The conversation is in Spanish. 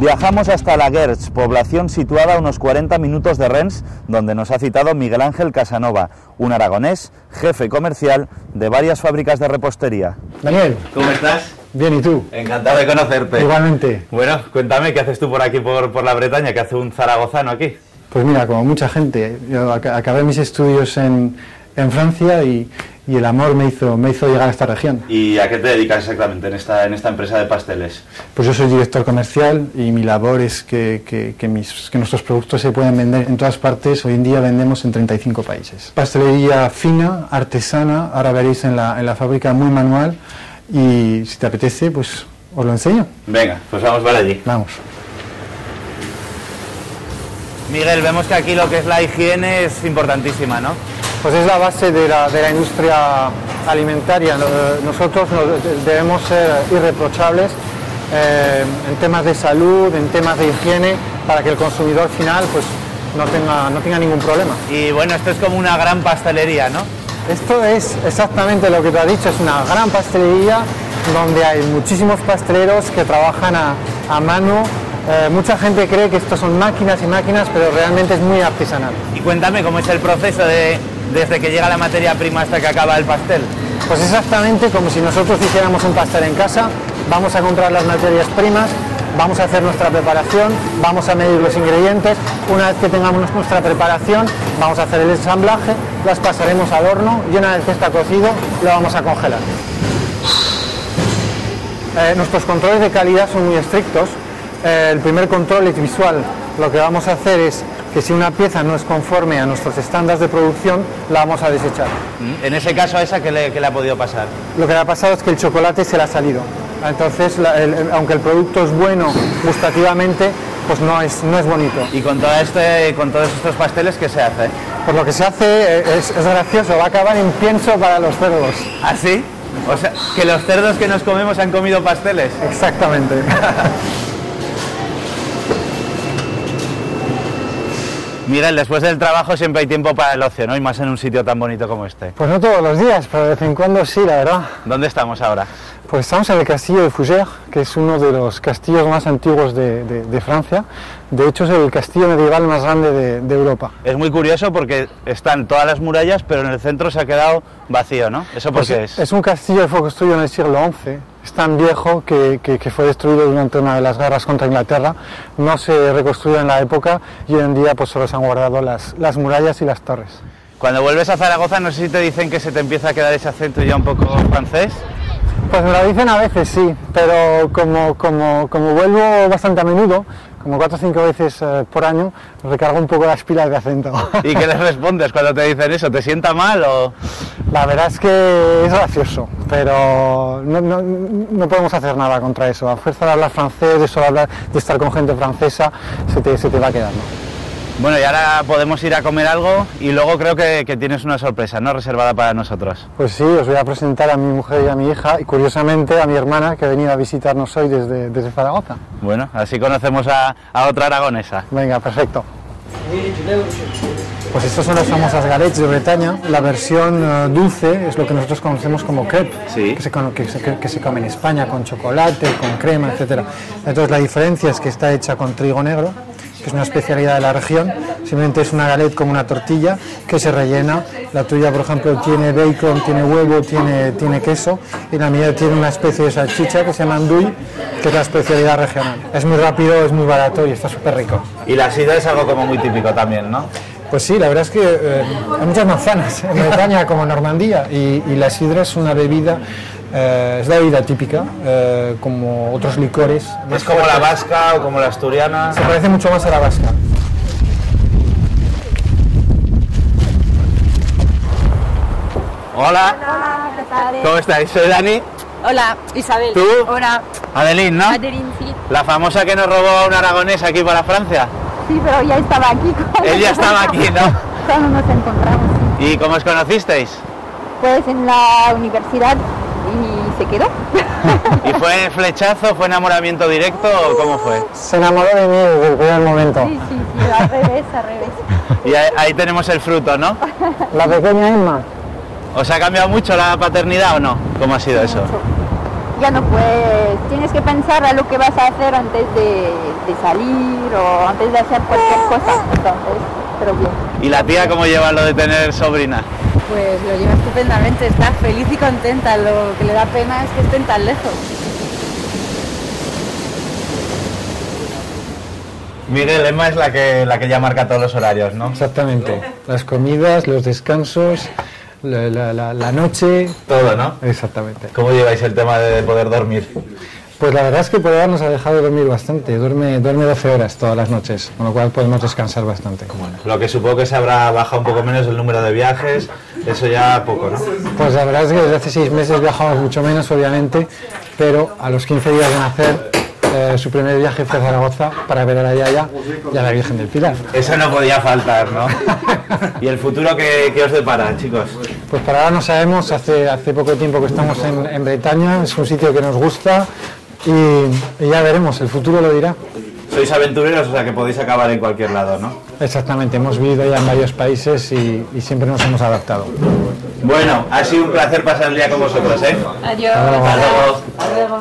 Viajamos hasta La Guerch, población situada a unos 40 minutos de Rennes, donde nos ha citado Miguel Ángel Casanova, un aragonés, jefe comercial de varias fábricas de repostería. Daniel, ¿Cómo estás? Bien, ¿y tú? Encantado de conocerte. Igualmente. Bueno, cuéntame, ¿qué haces tú por aquí, por la Bretaña? ¿Qué hace un zaragozano aquí? Pues mira, como mucha gente, yo acabé mis estudios en Francia y el amor me hizo llegar a esta región. ¿Y a qué te dedicas exactamente en esta empresa de pasteles? Pues yo soy director comercial y mi labor es que nuestros productos se pueden vender en todas partes. Hoy en día vendemos en 35 países. Pastelería fina, artesana, ahora veréis en la fábrica muy manual y si te apetece, pues os lo enseño. Venga, pues vamos para allí. Vamos. Miguel, vemos que aquí lo que es la higiene es importantísima, ¿no? Pues es la base de la industria alimentaria. Nosotros debemos ser irreprochables en temas de salud, en temas de higiene, para que el consumidor final pues no tenga ningún problema. Y bueno, esto es como una gran pastelería, ¿no? Esto es exactamente lo que tú has dicho, es una gran pastelería donde hay muchísimos pasteleros que trabajan a mano. Mucha gente cree que esto son máquinas y máquinas, pero realmente es muy artesanal. Y cuéntame cómo es el proceso desde que llega la materia prima hasta que acaba el pastel. Pues exactamente como si nosotros hiciéramos un pastel en casa. Vamos a comprar las materias primas, vamos a hacer nuestra preparación, vamos a medir los ingredientes. Una vez que tengamos nuestra preparación, vamos a hacer el ensamblaje, las pasaremos al horno y una vez que está cocido, lo vamos a congelar. Nuestros controles de calidad son muy estrictos. El primer control es visual. Lo que vamos a hacer es que si una pieza no es conforme a nuestros estándares de producción, la vamos a desechar. En ese caso, ¿a esa qué le ha podido pasar? Lo que le ha pasado es que el chocolate se le ha salido. Entonces, aunque el producto es bueno gustativamente, pues no es bonito. ¿Y con todos estos pasteles qué se hace? Pues lo que se hace es gracioso, va a acabar en pienso para los cerdos. ¿Ah, sí? O sea, que los cerdos que nos comemos han comido pasteles. Exactamente. Miguel, después del trabajo siempre hay tiempo para el ocio, ¿no? Y más en un sitio tan bonito como este. Pues no todos los días, pero de vez en cuando sí, la verdad. ¿Dónde estamos ahora? Pues estamos en el castillo de Fougères, que es uno de los castillos más antiguos de Francia. De hecho, es el castillo medieval más grande de Europa. Es muy curioso porque están todas las murallas, pero en el centro se ha quedado vacío, ¿no? ¿Eso por qué es? Es un castillo que fue construido en el siglo XI. Es tan viejo que fue destruido durante una de las guerras contra Inglaterra. No se reconstruyó en la época y hoy en día pues solo se han guardado las murallas y las torres. Cuando vuelves a Zaragoza, no sé si te dicen que se te empieza a quedar ese acento ya un poco francés. Pues me lo dicen a veces, sí, pero como vuelvo bastante a menudo, como 4 o 5 veces por año, recargo un poco las pilas de acento. ¿Y qué les respondes cuando te dicen eso? ¿Te sienta mal o...? La verdad es que es gracioso, pero no podemos hacer nada contra eso. A fuerza de hablar francés, de estar con gente francesa, se te va quedando. Bueno, y ahora podemos ir a comer algo y luego creo que tienes una sorpresa, ¿no? Reservada para nosotros. Pues sí, os voy a presentar a mi mujer y a mi hija y curiosamente a mi hermana que ha venido a visitarnos hoy desde Zaragoza. Bueno, así conocemos a otra aragonesa. Venga, perfecto. Pues estas son las famosas galets de Bretaña. La versión dulce es lo que nosotros conocemos como crepe, sí, que se come en España con chocolate, con crema, etc. Entonces la diferencia es que está hecha con trigo negro, que es una especialidad de la región. Simplemente es una galette como una tortilla que se rellena. La tuya, por ejemplo, tiene bacon, tiene huevo, tiene queso, y la mía tiene una especie de salchicha que se llama andouille, que es la especialidad regional. Es muy rápido, es muy barato y está súper rico. Y la sidra es algo como muy típico también, ¿no? Pues sí, la verdad es que hay muchas manzanas en Bretaña como en Normandía y la sidra es una bebida, es la bebida típica, como otros licores. ¿Es como la vasca o como la asturiana? Se parece mucho más a la vasca. Hola. Hola, ¿qué tal? ¿Cómo estáis? Soy Dani. Hola, Isabel. ¿Tú? Hola, Adeline, ¿no? Adeline, sí. La famosa que nos robó a un aragonés aquí para Francia. Sí, pero ya estaba aquí. Él ya estaba aquí, ¿no? Cuando nos encontramos. ¿Y cómo os conocisteis? Pues en la universidad y se quedó. ¿Y fue flechazo, fue enamoramiento directo o cómo fue? Se enamoró de mí desde el primer momento. Sí, al revés, al revés. Y ahí tenemos el fruto, ¿no? La pequeña Emma. ¿Os ha cambiado mucho la paternidad o no? ¿Cómo ha sido eso? ya no puedes, tienes que pensar a lo que vas a hacer antes de salir o antes de hacer cualquier cosa, entonces, pero bien. ¿Y la tía cómo lleva lo de tener sobrina? Pues lo lleva estupendamente, está feliz y contenta, lo que le da pena es que estén tan lejos. Miguel, Emma es la que ya marca todos los horarios, ¿no? Exactamente, las comidas, los descansos, la noche... Todo, ¿no? Exactamente. ¿Cómo lleváis el tema de poder dormir? Pues la verdad es que por ahora nos ha dejado dormir bastante, duerme 12 horas todas las noches, con lo cual podemos descansar bastante. Bueno, lo que supongo que se habrá bajado un poco menos el número de viajes, eso ya poco, ¿no? Pues la verdad es que desde hace 6 meses viajamos mucho menos, obviamente, pero a los 15 días de nacer, su primer viaje fue a Zaragoza para ver a la Yaya y a la Virgen del Pilar. Eso no podía faltar, ¿no? ¿Y el futuro qué os depara, chicos? Pues para ahora no sabemos, hace poco tiempo que estamos en Bretaña, es un sitio que nos gusta y ya veremos, el futuro lo dirá. Sois aventureros, o sea que podéis acabar en cualquier lado, ¿no? Exactamente, hemos vivido ya en varios países y siempre nos hemos adaptado. Bueno, ha sido un placer pasar el día con vosotros, ¿eh? Adiós. Hasta luego. Hasta luego.